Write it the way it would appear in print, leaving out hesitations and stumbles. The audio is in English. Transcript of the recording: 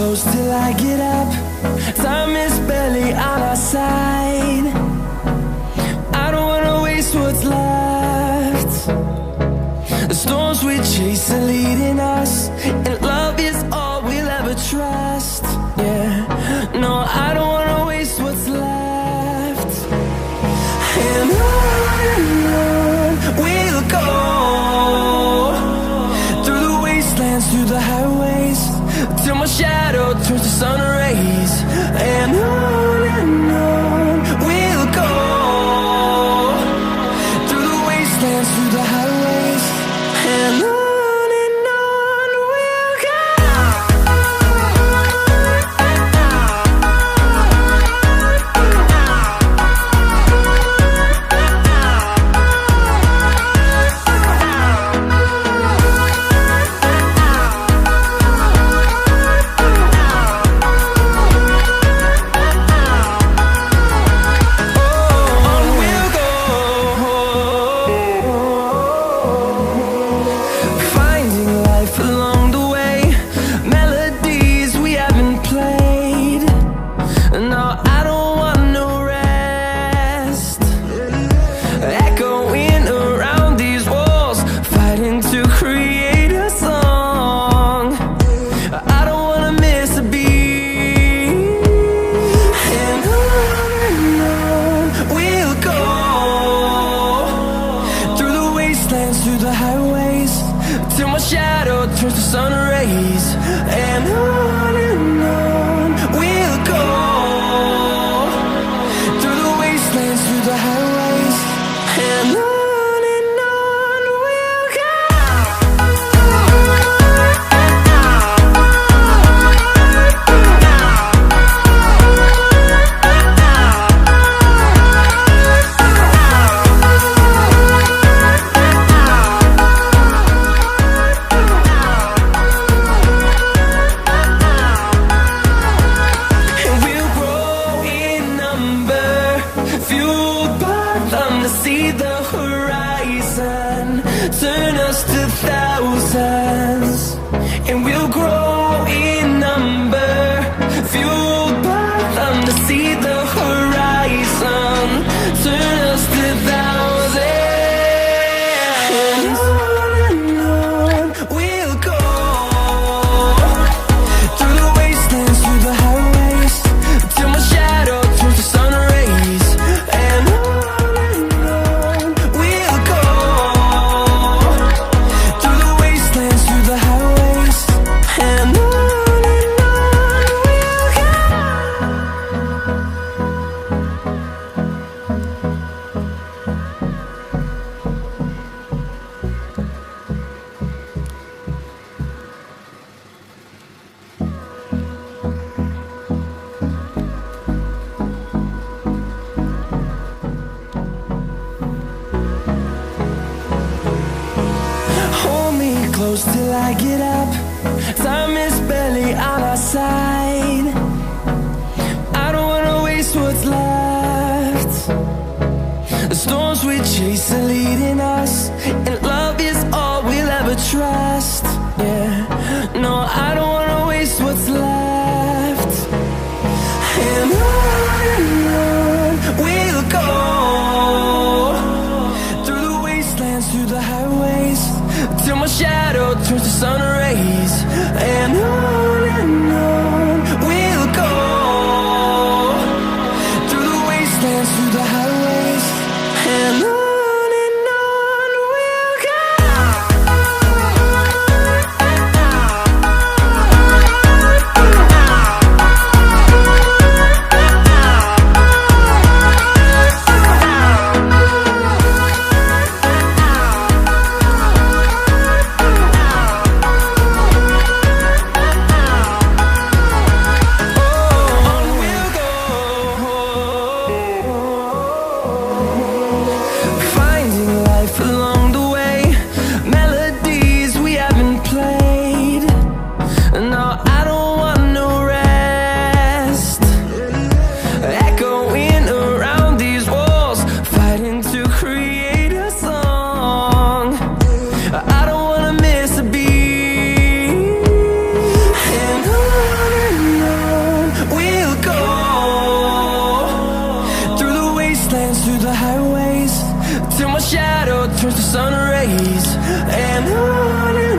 close till I get up. Time is barely on our side. I don't wanna waste what's left. The storms we chase are leading us, and love is all we'll ever trust. Yeah, no, I don't wanna waste what's left. And on we'll go, through the wastelands, through the highways, till my shadow turns to sun rays. And on we'll go, through the wastelands, through the highways, and on we'll go. Through the highways, till my shadow turns to sun rays. And on we'll go, through the wastelands, through the highways, and on we'll go. See the horizon turn us to thousands, and we'll grow in number, fueled by them to see the horizon turn us to thousands. And on we'll go, through the wastelands, through the highways, till my shadow turns to sun rays. And close till I get up. Time is barely on our side. I don't wanna waste what's left. The storms we chase are leading us, and love is all we'll ever trust. Yeah, no, I don't wanna waste what's left. And on we'll go, through the wastelands, through the highways, till my shadow turns to sun rays. And on we'll go, through the wastelands, through the highways, and on. shadow turns to sun rays, and on